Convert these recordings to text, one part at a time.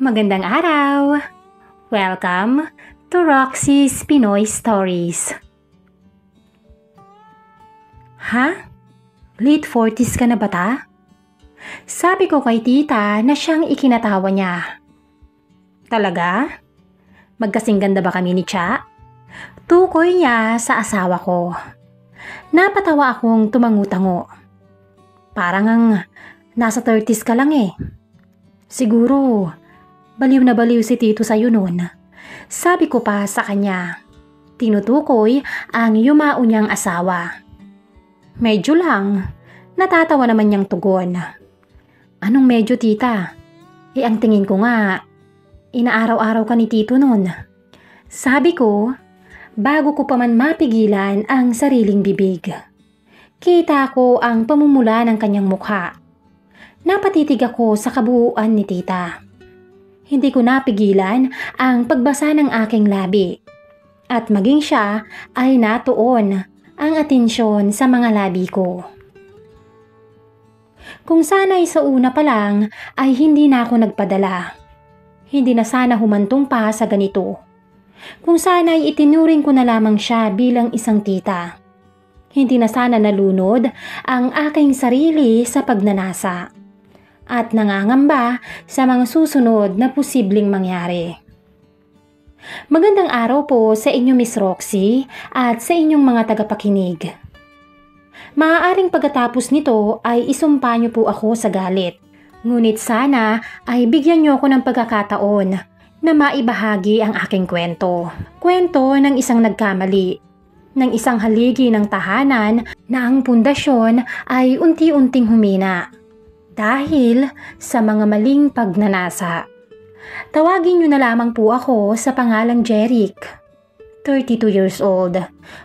Magandang araw! Welcome to Roxy's Pinoy Stories. Ha? Late 40s ka na ba ta? Sabi ko kay tita na siyang ikinatawa niya. Talaga? Magkasing ganda ba kami ni Cha? Tukoy niya sa asawa ko. Napatawa akong tumangu-tango. Parang ang nasa 30s ka lang eh. Siguro, baliw na baliw si tito sa'yo noon. Sabi ko pa sa kanya. Tinutukoy ang yumao niyang asawa. Medyo lang, natatawa naman niyang tugon. Anong medyo tita? Ang tingin ko nga, inaaraw-araw ka ni tito noon. Sabi ko, bago ko pa man mapigilan ang sariling bibig. Kita ko ang pamumula ng kanyang mukha. Napatitig ako sa kabuuan ni tita. Hindi ko napigilan ang pagbasa ng aking labi. At maging siya ay natuon ang atensyon sa mga labi ko. Kung sana'y sa una pa lang ay hindi na ako nagpadala. Hindi na sana humantong pa sa ganito. Kung sana'y itinuring ko na lamang siya bilang isang tita. Hindi na sana nalunod ang aking sarili sa pagnanasa. At nangangamba sa mga susunod na posibleng mangyari. Magandang araw po sa inyo Miss Roxy at sa inyong mga tagapakinig. Maaaring pagkatapos nito ay isumpa niyo po ako sa galit. Ngunit sana ay bigyan niyo ako ng pagkakataon na maibahagi ang aking kwento. Kwento ng isang nagkamali, ng isang haligi ng tahanan na ang pundasyon ay unti-unting humina. Dahil sa mga maling pagnanasa. Tawagin niyo na lamang po ako sa pangalang Jeric, 32 years old,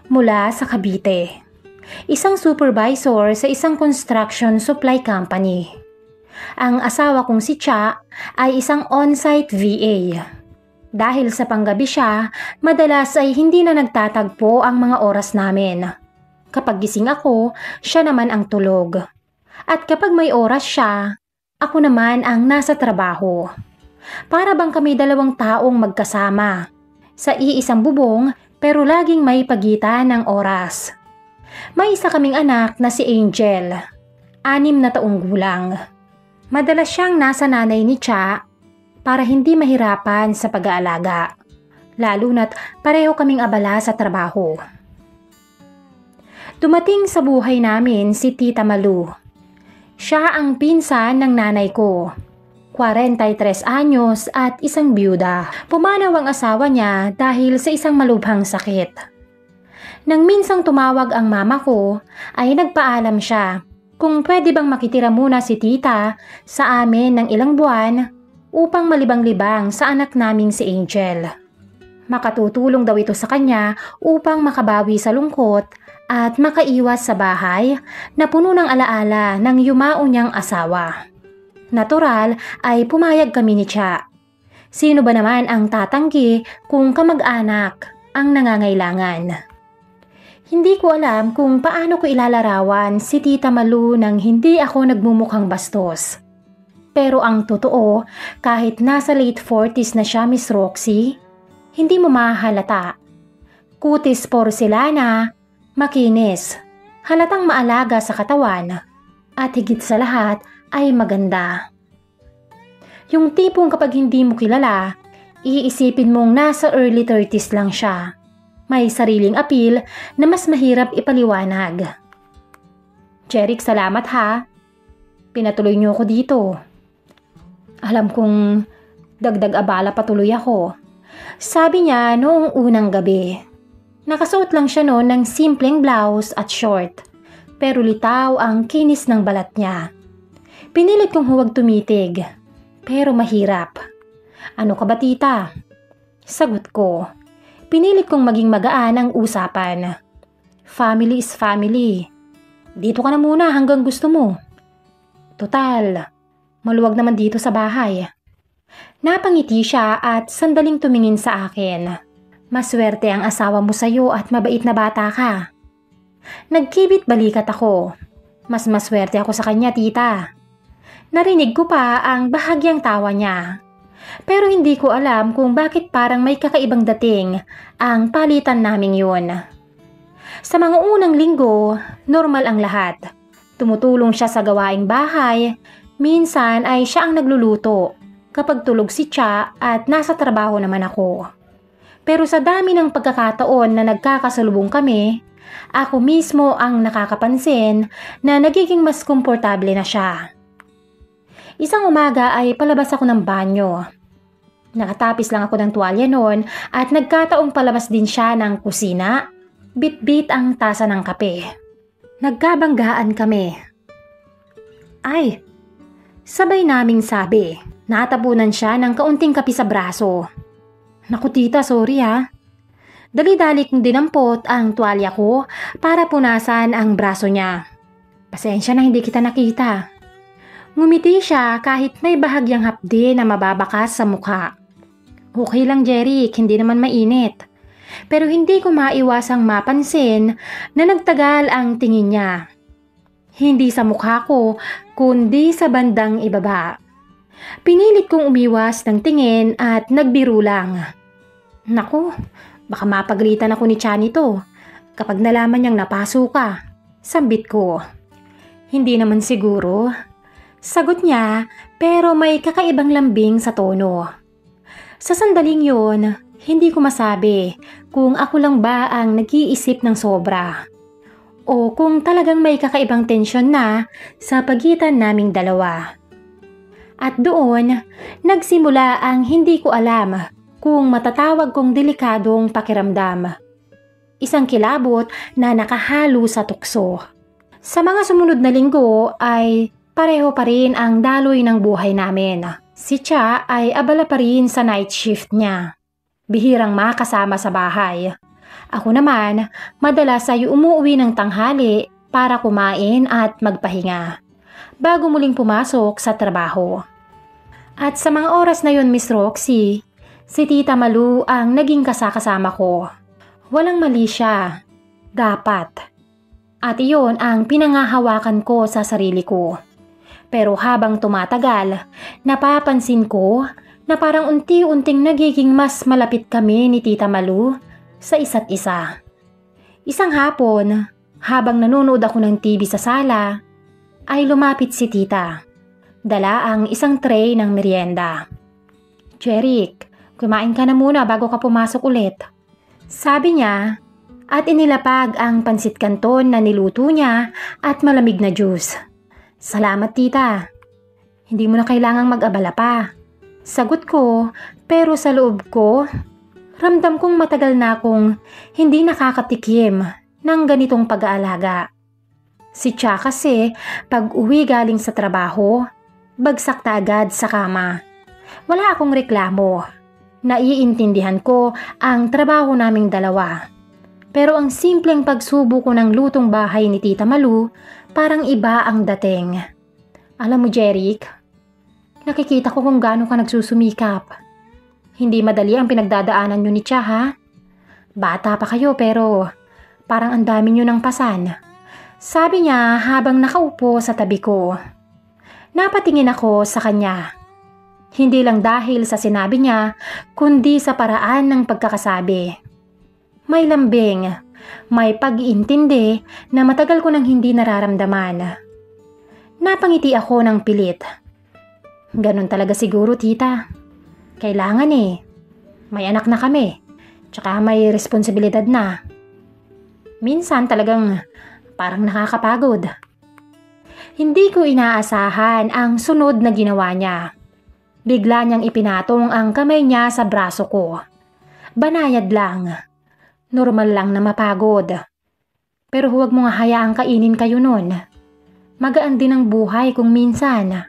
mula sa Cavite. Isang supervisor sa isang construction supply company. Ang asawa kong si Cha ay isang on-site VA. Dahil sa panggabi siya, madalas ay hindi na nagtatagpo ang mga oras namin. Kapag gising ako, siya naman ang tulog. At kapag may oras siya, ako naman ang nasa trabaho. Para bang kami dalawang taong magkasama. Sa iisang bubong pero laging may pagitan ng oras. May isa kaming anak na si Angel, 6 na taong gulang. Madalas siyang nasa nanay ni Cha para hindi mahirapan sa pag-aalaga. Lalo na't pareho kaming abala sa trabaho. Dumating sa buhay namin si Tita Malu. Siya ang pinsan ng nanay ko, 43 anyos at isang byuda. Pumanaw ang asawa niya dahil sa isang malubhang sakit. Nang minsang tumawag ang mama ko, ay nagpaalam siya kung pwede bang makitira muna si tita sa amin ng ilang buwan upang malibang-libang sa anak naming si Angel. Makatutulong daw ito sa kanya upang makabawi sa lungkot at makaiwas sa bahay na puno ng alaala ng yumao niyang asawa. Natural ay pumayag kami ni Cha. Sino ba naman ang tatanggi kung kamag-anak ang nangangailangan? Hindi ko alam kung paano ko ilalarawan si Tita Malu nang hindi ako nagmumukhang bastos. Pero ang totoo, kahit nasa late 40s na siya Miss Roxy, hindi mo mahalata. Kutis porselana, makinis, halatang maalaga sa katawan, at higit sa lahat ay maganda. Yung tipong kapag hindi mo kilala, iisipin mong nasa early 30s lang siya. May sariling appeal na mas mahirap ipaliwanag. Jeric, salamat ha. Pinatuloy niyo ako dito. Alam kong dagdag abala patuloy ako. Sabi niya noong unang gabi. Nakasuot lang siya noon ng simpleng blouse at short, pero litaw ang kinis ng balat niya. Pinilit kong huwag tumitig, pero mahirap. Ano ka ba tita? Sagot ko. Pinilit kong maging magaan ang usapan. Family is family. Dito ka na muna hanggang gusto mo. Total, maluwag naman dito sa bahay. Napangiti siya at sandaling tumingin sa akin. Maswerte ang asawa mo sa'yo at mabait na bata ka. Nagkibit balikat ako. Mas maswerte ako sa kanya, tita. Narinig ko pa ang bahagyang tawa niya. Pero hindi ko alam kung bakit parang may kakaibang dating ang palitan naming yun. Sa mga unang linggo, normal ang lahat. Tumutulong siya sa gawaing bahay, minsan ay siya ang nagluluto kapag tulog si Cha at nasa trabaho naman ako. Pero sa dami ng pagkakataon na nagkakasalubong kami, ako mismo ang nakakapansin na nagiging mas komportable na siya. Isang umaga ay palabas ako ng banyo. Nakatapis lang ako ng tuwalya noon at nagkataong palabas din siya ng kusina, bit-bit ang tasa ng kape. Nagkabanggaan kami. Ay, sabay naming sabi, natapunan siya ng kaunting kape sa braso. Naku tita, sorry ha. Dali-dali kong dinampot ang tuwalya ko para punasan ang braso niya. Pasensya na hindi kita nakita. Ngumiti siya kahit may bahagyang hapdi na mababakas sa mukha. Okay lang Jeric, hindi naman mainit. Pero hindi ko maiwasang mapansin na nagtagal ang tingin niya. Hindi sa mukha ko, kundi sa bandang ibaba. Pinilit kong umiwas ng tingin at nagbiro lang. Naku, baka mapagalitan ako ni Cha nito kapag nalaman niyang napaso ka. Sambit ko. Hindi naman siguro. Sagot niya pero may kakaibang lambing sa tono. Sa sandaling yun, hindi ko masabi kung ako lang ba ang nag-iisip ng sobra o kung talagang may kakaibang tensyon na sa pagitan naming dalawa. At doon, nagsimula ang hindi ko alam kung matatawag kong delikadong pakiramdam. Isang kilabot na nakahalo sa tukso. Sa mga sumunod na linggo ay pareho pa rin ang daloy ng buhay namin. Si Cha ay abala pa rin sa night shift niya. Bihirang makasama sa bahay. Ako naman, madalas ay umuwi ng tanghali para kumain at magpahinga bago muling pumasok sa trabaho. At sa mga oras na yun, Miss Roxy, si Tita Malu ang naging kasakasama ko. Walang mali siya. Dapat. At iyon ang pinangahawakan ko sa sarili ko. Pero habang tumatagal, napapansin ko na parang unti-unting nagiging mas malapit kami ni Tita Malu sa isa't isa. Isang hapon, habang nanonood ako ng TV sa sala, ay lumapit si Tita. Dala ang isang tray ng merienda. Jeric, kumain ka na muna bago ka pumasok ulit. Sabi niya at inilapag ang pansit canton na niluto niya at malamig na juice. Salamat tita. Hindi mo na kailangang mag-abala pa. Sagot ko, pero sa loob ko, ramdam kong matagal na akong hindi nakakatikim ng ganitong pag-aalaga. Si Cha kasi, pag uwi galing sa trabaho, bagsak na agad sa kama. Wala akong reklamo. Naiintindihan ko ang trabaho naming dalawa. Pero ang simpleng pagsubo ko ng lutong bahay ni Tita Malu, parang iba ang dating. Alam mo Jeric, nakikita ko kung gaano ka nagsusumikap. Hindi madali ang pinagdadaanan nyo ni Cha ha? Bata pa kayo pero parang ang dami nyo ng pasan. Sabi niya habang nakaupo sa tabi ko. Napatingin ako sa kanya. Hindi lang dahil sa sinabi niya, kundi sa paraan ng pagkakasabi. May lambing, may pag-iintindi na matagal ko nang hindi nararamdaman. Napangiti ako ng pilit. Ganun talaga siguro tita. Kailangan eh. May anak na kami. Tsaka may responsibilidad na. Minsan talagang parang nakakapagod. Hindi ko inaasahan ang sunod na ginawa niya. Bigla niyang ipinatong ang kamay niya sa braso ko. Banayad lang. Normal lang na mapagod. Pero huwag mo nga hayaang kainin kayo nun. Magaan din ang buhay kung minsan.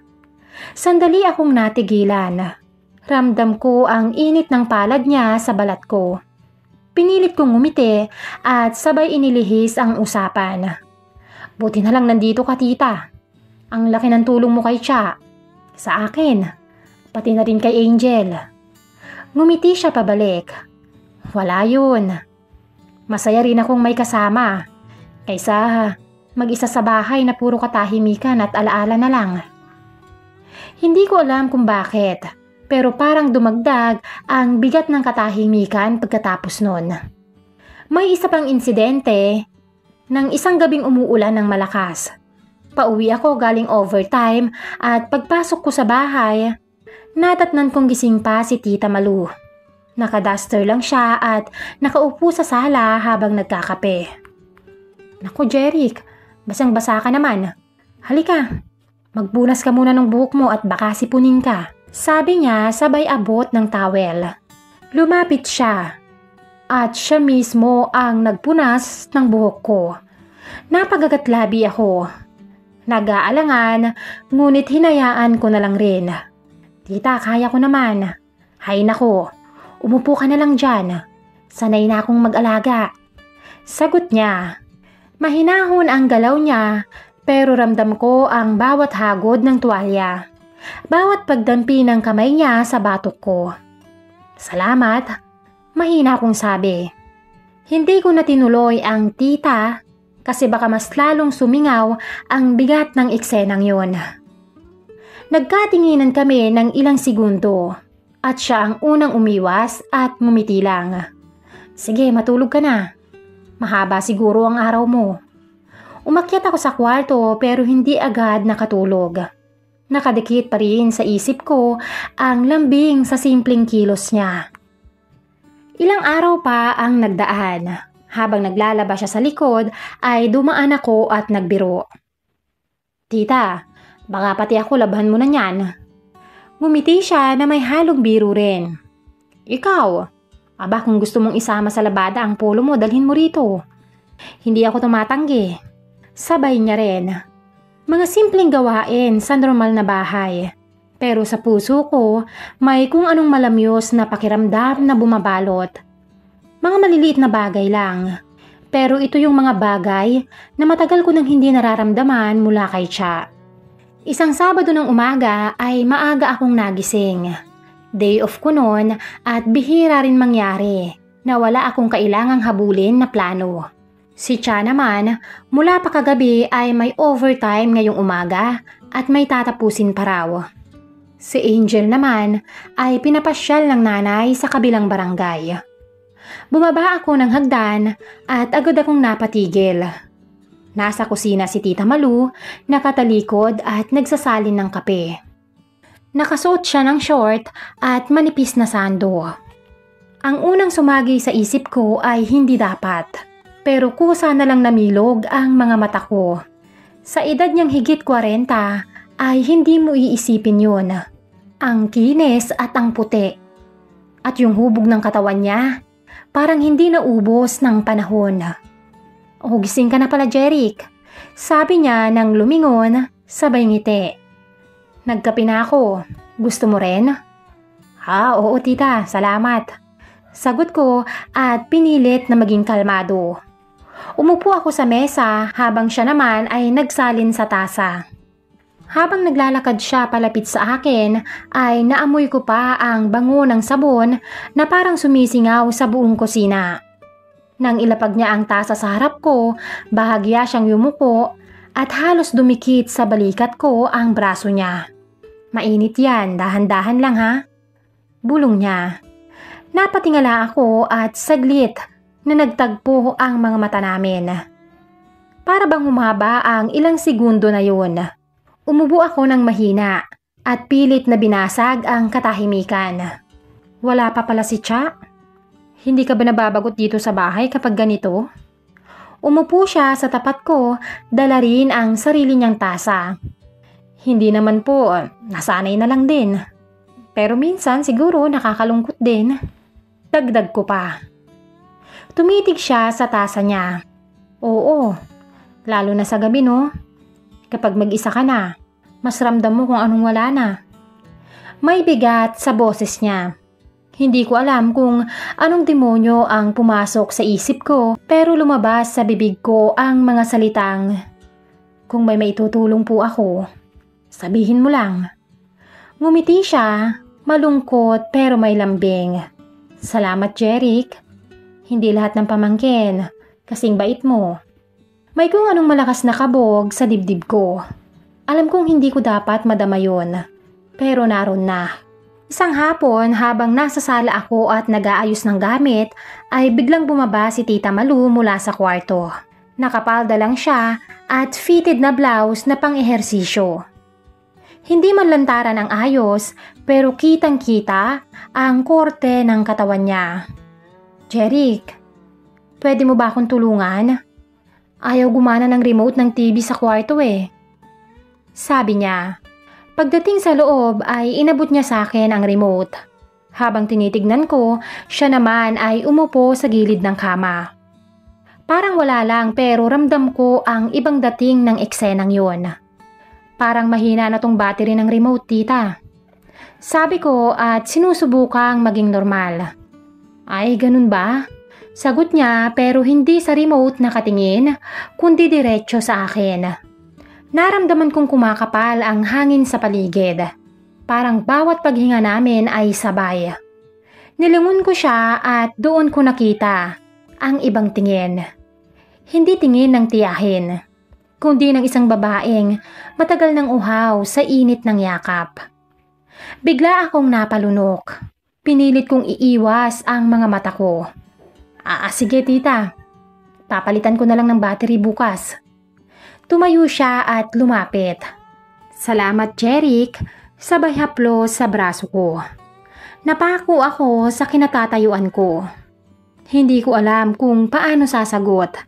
Sandali akong natigilan. Ramdam ko ang init ng palad niya sa balat ko. Pinilit kong ngumiti at sabay inilihis ang usapan. Buti na lang nandito ka tita. Ang laki ng tulong mo kay Cha. Sa akin. Pati na rin kay Angel. Ngumiti siya pabalik. Wala yun. Masaya rin akong may kasama. Kaysa mag-isa sa bahay na puro katahimikan at alaala na lang. Hindi ko alam kung bakit. pero parang dumagdag ang bigat ng katahimikan pagkatapos nun. May isa pang insidente ng isang gabing umuulan ng malakas. Pauwi ako galing overtime at pagpasok ko sa bahay, nadatnan kong gising pa si Tita Malu. Nakaduster lang siya at nakaupo sa sala habang nagkakape. Naku Jeric, basang-basa ka naman. Halika, magbunas ka muna ng buhok mo at baka sipunin ka. Sabi niya sabay abot ng towel. Lumapit siya at siya mismo ang nagpunas ng buhok ko. Napagagatlabi ako. Nag-aalangan, ngunit hinayaan ko na lang rin. Tita, kaya ko naman. Hay nako, umupo ka na lang dyan. Sanay na akong mag-alaga. Sagot niya. Mahinahon ang galaw niya, pero ramdam ko ang bawat hagod ng tuwalya. Bawat pagdampi ng kamay niya sa batok ko. Salamat. Mahina akong sabi. Hindi ko na tinuloy ang tita kasi baka mas lalong sumingaw ang bigat ng eksenang yon. Nagkatinginan kami ng ilang segundo at siya ang unang umiwas at ngumiti lang. Sige, matulog ka na. Mahaba siguro ang araw mo. Umakyat ako sa kwarto pero hindi agad nakatulog. Nakadikit pa rin sa isip ko ang lambing sa simpleng kilos niya. Ilang araw pa ang nagdaan. Habang naglalaba siya sa likod ay dumaan ako at nagbiro. Tita, baka pati ako labahan mo na niyan. Ngumiti siya na may halong biro rin. Ikaw, aba kung gusto mong isama sa labada ang polo mo, dalhin mo rito. Hindi ako tumatanggi. Sabay niya rin. Mga simpleng gawain sa normal na bahay. Pero sa puso ko, may kung anong malamyos na pakiramdam na bumabalot. Mga maliliit na bagay lang. Pero ito yung mga bagay na matagal ko nang hindi nararamdaman mula kay Cha. Isang Sabado ng umaga ay maaga akong nagising. Day off ko noon at bihira rin mangyari na wala akong kailangang habulin na plano. Si Cha naman, mula pa kagabi ay may overtime ngayong umaga at may tatapusin pa raw. Si Angel naman ay pinapasyal ng nanay sa kabilang barangay. Bumaba ako ng hagdan at agad akong napatigil. Nasa kusina si Tita Malu, nakatalikod at nagsasalin ng kape. Nakasuot siya ng short at manipis na sando. Ang unang sumagi sa isip ko ay hindi dapat, pero kusa na lang namilog ang mga mata ko. Sa edad niyang higit 40, ay hindi mo iisipin yun. Ang kinis at ang puti. At yung hubog ng katawan niya, parang hindi naubos ng panahon. Oh, gising ka na pala, Jeric. Sabi niya nang lumingon, sabay ngiti. Nagkape na ako. Gusto mo rin? Ha, oo tita, salamat. Sagot ko at pinilit na maging kalmado. Umupo ako sa mesa habang siya naman ay nagsalin sa tasa. Habang naglalakad siya palapit sa akin ay naamoy ko pa ang bango ng sabon na parang sumisingaw sa buong kusina. Nang ilapag niya ang tasa sa harap ko, bahagya siyang yumuko at halos dumikit sa balikat ko ang braso niya. Mainit yan, dahan-dahan lang ha. Bulong niya. Napatingala ako at saglit na nagtagpo ang mga mata namin. Para bang humaba ang ilang segundo na yun. Umubo ako ng mahina at pilit na binasag ang katahimikan. Wala pa pala si Cha? Hindi ka ba nababagot dito sa bahay kapag ganito? Umupo siya sa tapat ko, dala rin ang sarili niyang tasa. Hindi naman po, nasanay na lang din. Pero minsan siguro nakakalungkot din. Dagdag ko pa. Tumitig siya sa tasa niya. Oo, lalo na sa gabi no? Kapag mag-isa ka na, mas ramdam mo kung anong wala na. May bigat sa boses niya. Hindi ko alam kung anong demonyo ang pumasok sa isip ko pero lumabas sa bibig ko ang mga salitang, kung may maitutulong po ako, sabihin mo lang. Ngumiti siya, malungkot pero may lambing. Salamat Jeric. Hindi lahat ng pamangkin, kasing bait mo. May kung anong malakas na kabog sa dibdib ko. Alam kong hindi ko dapat madama yun, pero naroon na. Isang hapon habang nasa sala ako at nag-aayos ng gamit ay biglang bumaba si Tita Malu mula sa kwarto. Nakapalda lang siya at fitted na blouse na pang-ehersisyo. Hindi man lantaran ang ayos pero kitang-kita ang korte ng katawan niya. Jeric, pwede mo ba akong tulungan? Ayaw gumana ng remote ng TV sa kwarto eh. Sabi niya. Pagdating sa loob ay inabot niya sa akin ang remote. Habang tinitignan ko, siya naman ay umupo sa gilid ng kama. Parang wala lang pero ramdam ko ang ibang dating ng eksenang yon. Parang mahina na tong battery ng remote, tita. Sabi ko at sinusubukang maging normal. Ay, ganun ba? Sagot niya pero hindi sa remote nakatingin, kundi diretso sa akin. Naramdaman kong kumakapal ang hangin sa paligid. Parang bawat paghinga namin ay sabay. Nilingon ko siya at doon ko nakita ang ibang tingin. Hindi tingin ng tiyahin, kundi ng isang babaeng matagal ng uhaw sa init ng yakap. Bigla akong napalunok. Pinilit kong iiwas ang mga mata ko. Sige tita, papalitan ko na lang ng battery bukas. Tumayo siya at lumapit. Salamat, Jeric, sabay haplos sa braso ko. Napako ako sa kinatatayuan ko. Hindi ko alam kung paano sasagot.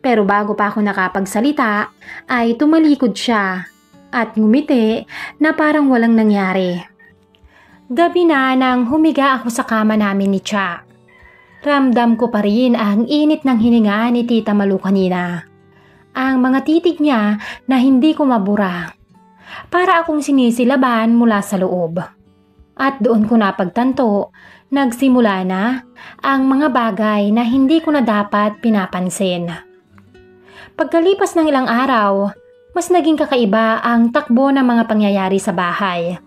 Pero bago pa ako nakapagsalita, ay tumalikod siya at ngumiti na parang walang nangyari. Gabi na nang humiga ako sa kama namin ni Cha. Ramdam ko pa rin ang init ng hininga ni Tita Malu kanina. Ang mga titig niya na hindi ko mabura. Para akong sinisilaban mula sa loob. At doon ko napagtanto, nagsimula na ang mga bagay na hindi ko na dapat pinapansin. Pagkalipas ng ilang araw, mas naging kakaiba ang takbo ng mga pangyayari sa bahay.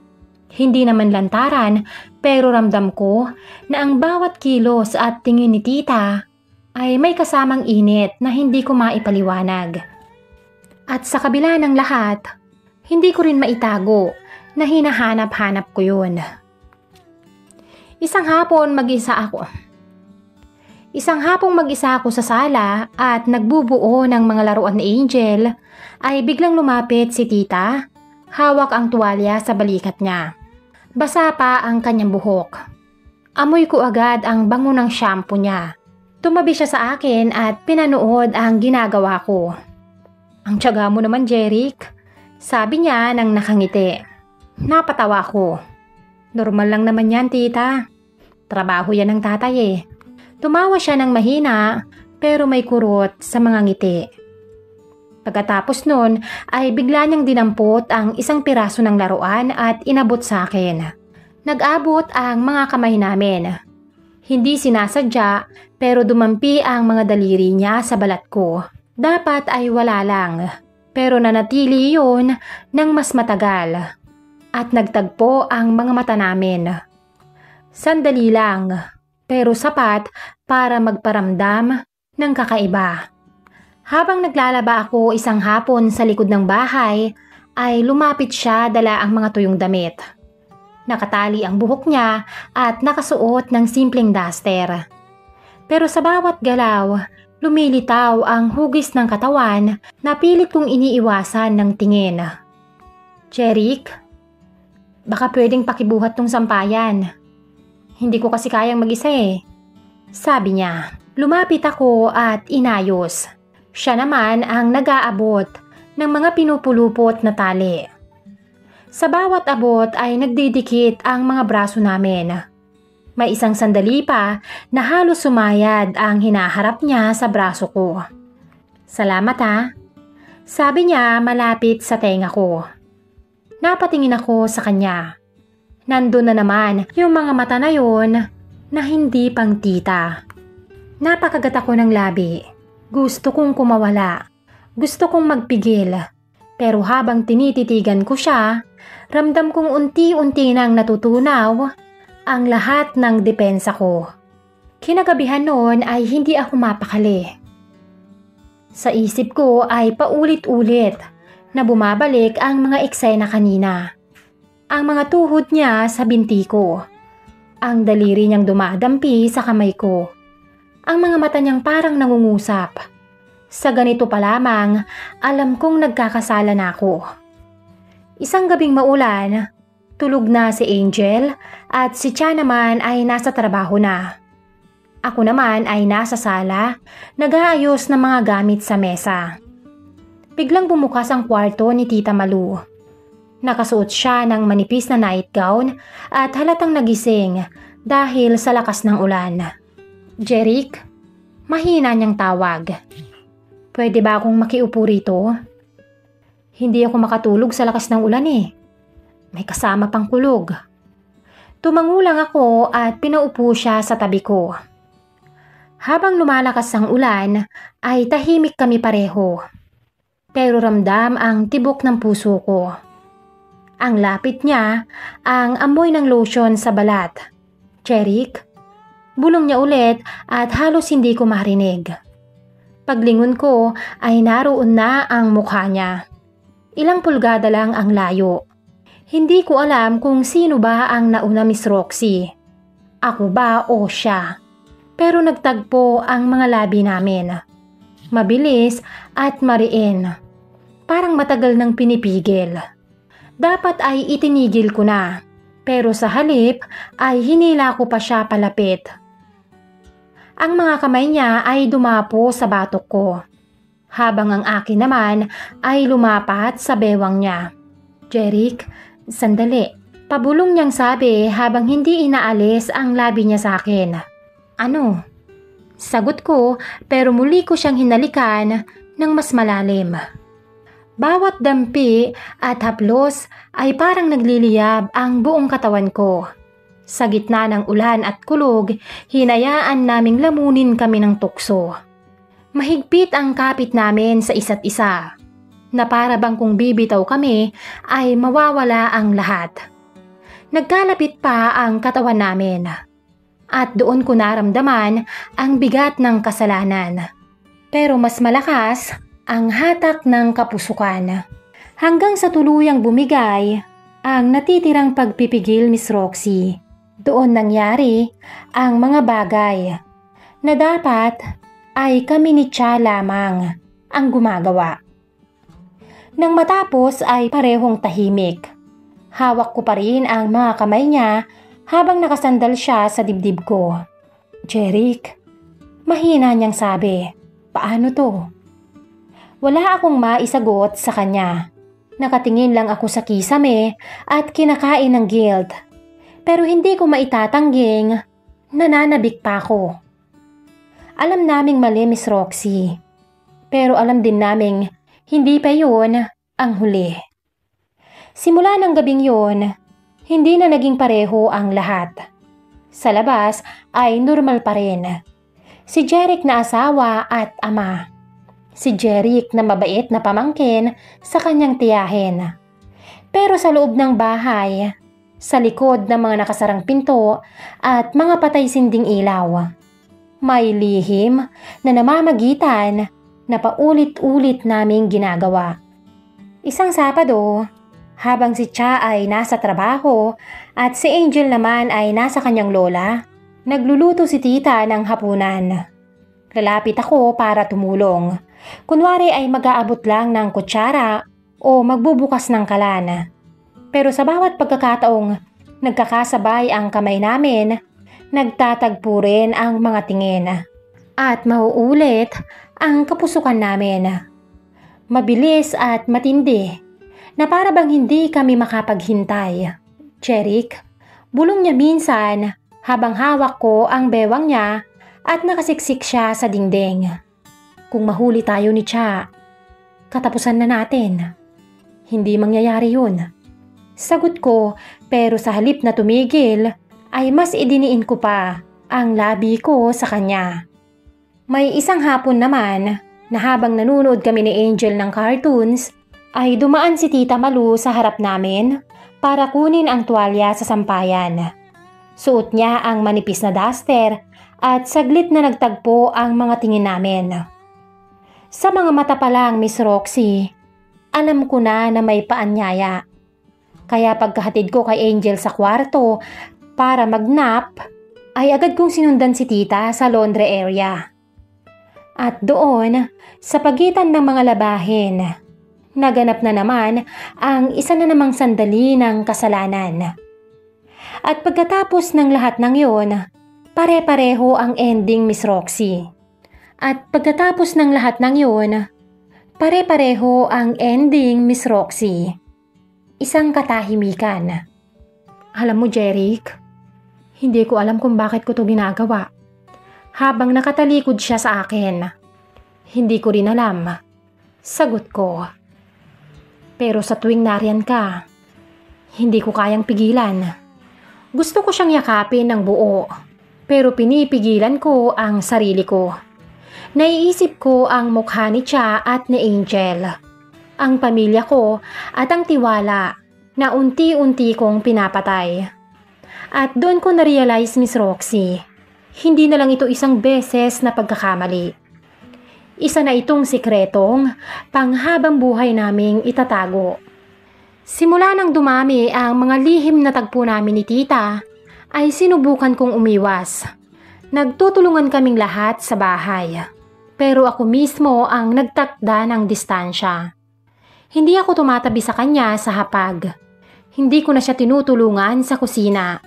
Hindi naman lantaran pero ramdam ko na ang bawat kilos at tingin ni tita ay may kasamang init na hindi ko maipaliwanag. At sa kabila ng lahat, hindi ko rin maitago na hinahanap-hanap ko yun. Isang hapong mag-isa ako sa sala at nagbubuo ng mga laruan ni Angel ay biglang lumapit si tita, hawak ang tuwalya sa balikat niya. Basa pa ang kanyang buhok. Amoy ko agad ang bango ng shampoo niya. Tumabi siya sa akin at pinanood ang ginagawa ko. Ang tiyaga mo naman, Jeric. Sabi niya nang nakangiti. Napatawa ko. Normal lang naman yan, tita. Trabaho yan ng tatay eh. Tumawa siya ng mahina pero may kurot sa mga ngiti. Pagkatapos nun ay bigla niyang dinampot ang isang piraso ng laruan at inabot sa akin. Nag-abot ang mga kamay namin. Hindi sinasadya pero dumampi ang mga daliri niya sa balat ko. Dapat ay wala lang pero nanatili yun ng mas matagal. At nagtagpo ang mga mata namin. Sandali lang pero sapat para magparamdam ng kakaiba. Habang naglalaba ako isang hapon sa likod ng bahay ay lumapit siya dala ang mga tuyong damit. Nakatali ang buhok niya at nakasuot ng simpleng duster. Pero sa bawat galaw, lumilitaw ang hugis ng katawan na pilit kong iniiwasan ng tingin. Jeric, baka pwedeng pakibuhat tong sampayan. Hindi ko kasi kayang mag-isa eh. Sabi niya. Lumapit ako at inayos. Siya naman ang nag-aabot ng mga pinupulupot na tali. Sa bawat abot ay nagdidikit ang mga braso namin. May isang sandali pa na halos sumayad ang hinaharap niya sa braso ko. Salamat ha. Sabi niya malapit sa tenga ko. Napatingin ako sa kanya. Nandun na naman yung mga mata na yun na hindi pang tita. Napakagat ako ng labi. Gusto kong kumawala. Gusto kong magpigil. Pero habang tinititigan ko siya, ramdam kong unti-unti nang natutunaw ang lahat ng depensa ko. Kinagabihan noon ay hindi ako mapakali. Sa isip ko ay paulit-ulit na bumabalik ang mga eksena kanina. ang mga tuhod niya sa binti ko. Ang daliri niyang dumadampi sa kamay ko. Ang mga mata niyang parang nangungusap. Sa ganito pa lamang, alam kong nagkakasala na ako. Isang gabing maulan, tulog na si Angel at si Cha naman ay nasa trabaho na. Ako naman ay nasa sala, nag-aayos ng mga gamit sa mesa. Biglang bumukas ang kwarto ni Tita Malu. Nakasuot siya ng manipis na nightgown at halatang nagising dahil sa lakas ng ulan. "Jeric," mahina niyang tawag. "Pwede ba akong makiupo rito? Hindi ako makatulog sa lakas ng ulan eh. May kasama pang kulog." Tumangulang ako at pinaupo siya sa tabi ko. Habang lumalakas ang ulan ay tahimik kami pareho. Pero ramdam ang tibok ng puso ko. Ang lapit niya, ang amoy ng lotion sa balat. "Jeric?" Bulong niya ulit at halos hindi ko marinig. Paglingon ko ay naroon na ang mukha niya. Ilang pulgada lang ang layo. Hindi ko alam kung sino ba ang nauna, Miss Roxy. Ako ba o siya? Pero nagtagpo ang mga labi namin. Mabilis at mariin. Parang matagal nang pinipigil. Dapat ay itinigil ko na, pero sa halip ay hinila ko pa siya palapit. Ang mga kamay niya ay dumapo sa batok ko, habang ang akin naman ay lumapat sa bewang niya. "Jeric, sandali," pabulong niyang sabi habang hindi inaalis ang labi niya sa akin. "Ano?" Sagot ko, pero muli ko siyang hinalikan ng mas malalim. Bawat dampi at haplos ay parang nagliliyab ang buong katawan ko. Sa gitna ng ulan at kulog, hinayaan naming lamunin kami ng tukso. Mahigpit ang kapit namin sa isa't isa, na para bang kung bibitaw kami ay mawawala ang lahat. Nagkalapit pa ang katawan namin, at doon ko naramdaman ang bigat ng kasalanan. Pero mas malakas ang hatak ng kapusukan. Hanggang sa tuluyang bumigay ang natitirang pagpipigil, Miss Roxy. Doon nangyari ang mga bagay na dapat ay kami ni Cha lamang ang gumagawa. Nang matapos ay parehong tahimik. Hawak ko pa rin ang mga kamay niya habang nakasandal siya sa dibdib ko. "Jeric," mahina niyang sabi. "Paano to?" Wala akong maisagot sa kanya. Nakatingin lang ako sa kisame at kinakain ng guilt. Pero hindi ko maitatangging nananabik pa ako. Alam naming mali, Miss Roxy. Pero alam din naming hindi pa yun ang huli. Simula ng gabing yun, hindi na naging pareho ang lahat. Sa labas ay normal pa rin. Si Jeric na asawa at ama. Si Jeric na mabait na pamangkin sa kanyang tiyahin. Pero sa loob ng bahay, sa likod ng mga nakasarang pinto at mga patay sinding ilaw, may lihim na namamagitan na paulit-ulit naming ginagawa. Isang Sabado, habang si Cha ay nasa trabaho at si Angel naman ay nasa kanyang lola, nagluluto si tita ng hapunan. Lalapit ako para tumulong. Kunwari ay mag-aabot lang ng kutsara o magbubukas ng kalan. Pero sa bawat pagkakataong nagkakasabay ang kamay namin, nagtatagpo rin ang mga tingin. At mauulit ang kapusukan namin. Mabilis at matindi na para bang hindi kami makapaghintay. "Jeric," bulong niya minsan habang hawak ko ang bewang niya at nakasiksik siya sa dingding. "Kung mahuli tayo ni Cha, katapusan na natin." "Hindi mangyayari yun," sagot ko, pero sa halip na tumigil ay mas idiniin ko pa ang labi ko sa kanya. May isang hapon naman na habang nanonood kami ni Angel ng cartoons, ay dumaan si Tita Malu sa harap namin para kunin ang tuwalya sa sampayan. Suot niya ang manipis na duster at saglit na nagtagpo ang mga tingin namin. Sa mga mata pa lang, Miss Roxy, alam ko na may paanyaya. Kaya pagkahatid ko kay Angel sa kwarto para mag-nap, ay agad kong sinundan si tita sa laundry area. At doon, sa pagitan ng mga labahin, naganap na naman ang isa na namang sandali ng kasalanan. At pagkatapos ng lahat ng yon, pare-pareho ang ending, Miss Roxy. At pagkatapos ng lahat ng yon, pare-pareho ang ending, Miss Roxy. Isang katahimikan. Alam mo, Jeric, hindi ko alam kung bakit ko to ginagawa. Habang nakatalikod siya sa akin, hindi ko rin alam. Sagot ko. Pero sa tuwing nariyan ka, hindi ko kayang pigilan. Gusto ko siyang yakapin ng buo, pero pinipigilan ko ang sarili ko. Naiisip ko ang mukha ni Cha at ni Angel, ang pamilya ko at ang tiwala na unti-unti kong pinapatay. At doon ko na-realize, Miss Roxy, hindi na lang ito isang beses na pagkakamali. Isa na itong sikretong panghabang buhay naming itatago. Simula nang dumami ang mga lihim na tagpo namin ni tita, ay sinubukan kong umiwas. Nagtutulungan kaming lahat sa bahay. Pero ako mismo ang nagtakda ng distansya. Hindi ako tumatabi sa kanya sa hapag. Hindi ko na siya tinutulungan sa kusina.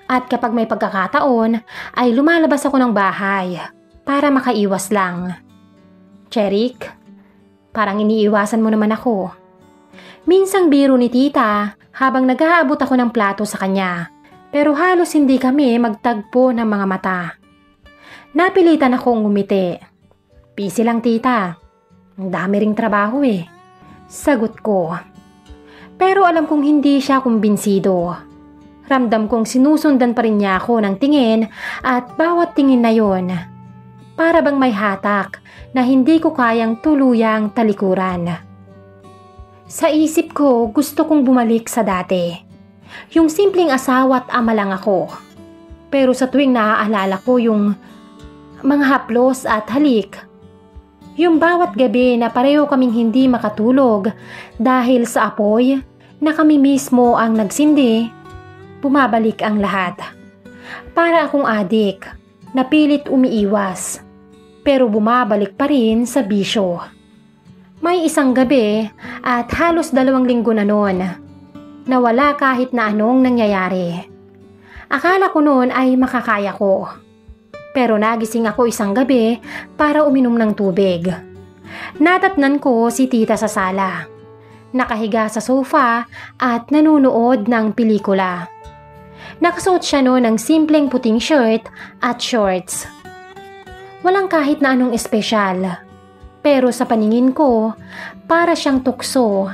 At kapag may pagkakataon, ay lumalabas ako ng bahay para makaiwas lang. Jeric, parang iniiwasan mo naman ako. Minsang biro ni tita habang nag-aabot ako ng plato sa kanya. Pero halos hindi kami magtagpo ng mga mata. Napilitan akong ngumiti. Busy lang, tita. Ang dami ring trabaho eh. Sagot ko. Pero alam kong hindi siya kumbinsido. Ramdam kong sinusundan pa rin niya ako ng tingin at bawat tingin na yon, para bang may hatak na hindi ko kayang tuluyang talikuran. Sa isip ko, gusto kong bumalik sa dati. Yung simpleng asawa at ama lang ako. Pero sa tuwing naaalala ko yung mga haplos at halik, yung bawat gabi na pareho kaming hindi makatulog dahil sa apoy na kami mismo ang nagsindi, bumabalik ang lahat. Para akong adik na pilit umiiwas, pero bumabalik pa rin sa bisyo. May isang gabi at halos 2 linggo na noon na wala kahit na anong nangyayari. Akala ko noon ay makakaya ko. Pero nagising ako isang gabi para uminom ng tubig. Natatnan ko si tita sa sala. Nakahiga sa sofa at nanunood ng pelikula. Nakasuot siya noon ng simpleng puting shirt at shorts. Walang kahit na anong espesyal. Pero sa paningin ko, para siyang tukso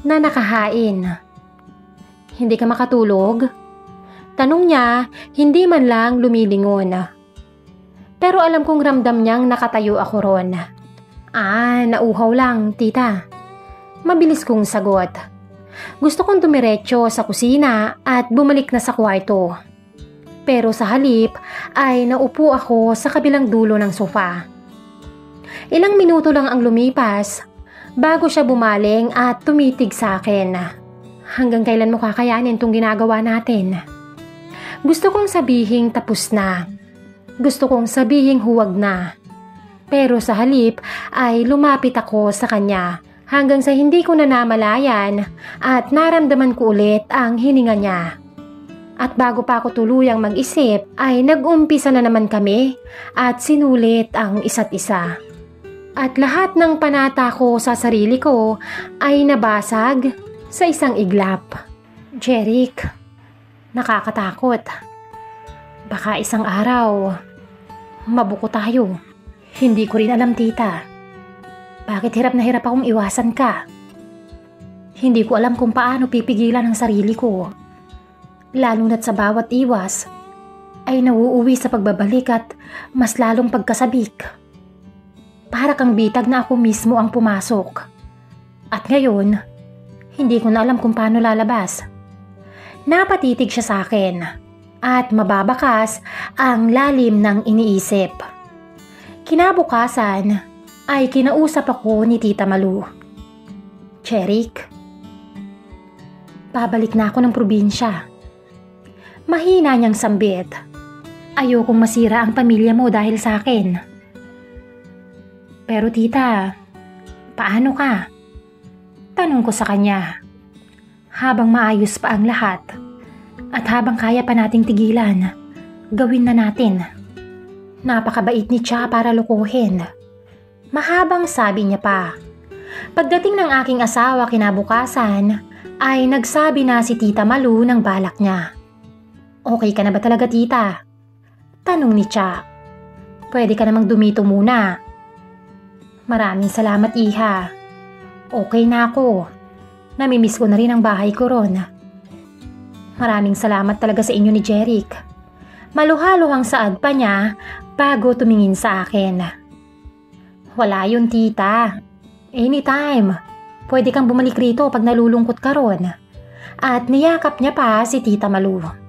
na nakahain. Hindi ka makatulog? Tanong niya, hindi man lang lumilingon. Pero alam kong ramdam niyang nakatayo ako ron. Nauhaw lang, tita. Mabilis kong sagot. Gusto kong dumiretso sa kusina at bumalik na sa kwarto. Pero sa halip ay naupo ako sa kabilang dulo ng sofa. Ilang minuto lang ang lumipas bago siya bumaling at tumitig sa akin. Hanggang kailan mo kakayanin itong ginagawa natin? Gusto kong sabihing tapos na. Gusto kong sabihing huwag na. Pero sa halip ay lumapit ako sa kanya hanggang sa hindi ko na namalayan at naramdaman ko ulit ang hininga niya. At bago pa ako tuluyang mag-isip ay nag-umpisa na naman kami at sinulit ang isa't isa. At lahat ng panata ko sa sarili ko ay nabasag sa isang iglap. Jeric, nakakatakot. Baka isang araw, mabuko tayo. Hindi ko rin alam, tita. Bakit hirap na hirap akong iwasan ka? Hindi ko alam kung paano pipigilan ang sarili ko. Lalo na't sa bawat iwas, ay nauuwi sa pagbabalik at mas lalong pagkasabik. Para kang bitag na ako mismo ang pumasok. At ngayon, hindi ko na alam kung paano lalabas. Napatitig siya sa akin. At mababakas ang lalim ng iniisip. Kinabukasan ay kinausap ako ni Tita Malu. Jeric, Babalik na ako ng probinsya. Mahina niyang sambit. Ayokong masira ang pamilya mo dahil sa akin. Pero tita, paano ka? Tanong ko sa kanya. Habang maayos pa ang lahat at habang kaya pa nating tigilan, gawin na natin. Napakabait ni Cha para lukuhin. Mahabang sabi niya pa. Pagdating ng aking asawa kinabukasan, ay nagsabi na si Tita Malu ng balak niya. Okay ka na ba talaga tita? Tanong ni Cha. Pwede ka namang dumito muna. Maraming salamat iha. Okay na ako. Namimiss ko na rin ang bahay ko ron. Maraming salamat talaga sa inyo ni Jeric. Maluhaluhang saad pa niya bago tumingin sa akin. Wala yun tita. Anytime. Pwede kang bumalik rito pag nalulungkot ka ron. At niyakap niya pa si Tita Malu.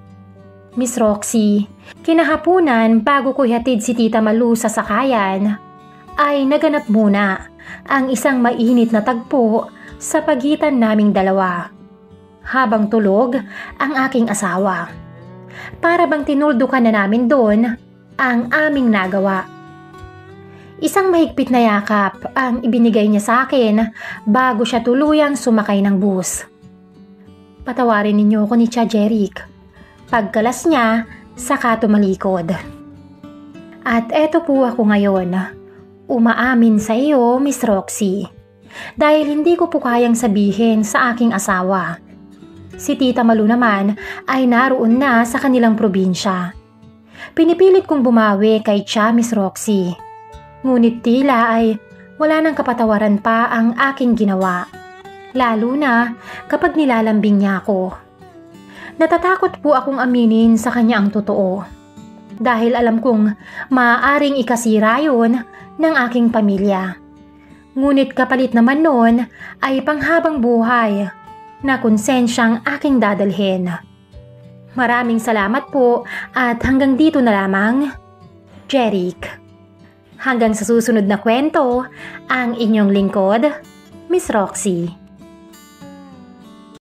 Miss Roxy, kinahapunan bago ko ihatid si Tita Malu sa sakayan, ay naganap muna ang isang mainit na tagpo sa pagitan naming dalawa. Habang tulog ang aking asawa. Para bang tinuldukan na namin doon ang aming nagawa. Isang mahigpit na yakap ang ibinigay niya sa akin bago siya tuluyang sumakay ng bus. Patawarin ninyo ako ni Cha Jeric. Pagkalas niya, saka tumalikod. At eto po ako ngayon, umaamin sa iyo, Miss Roxy. Dahil hindi ko po kayang sabihin sa aking asawa. Si Tita Malu naman ay naroon na sa kanilang probinsya. Pinipilit kong bumawi kay Cha, Miss Roxy. Ngunit tila ay wala nang kapatawaran pa ang aking ginawa. Lalo na kapag nilalambing niya ako. Natatakot po akong aminin sa kanya ang totoo. Dahil alam kong maaaring ikasira yun ng aking pamilya. Ngunit kapalit naman noon ay panghabang buhay na konsensyang aking dadalhin. Maraming salamat po at hanggang dito na lamang, Jeric. Hanggang sa susunod na kwento, ang inyong lingkod, Miss Roxy.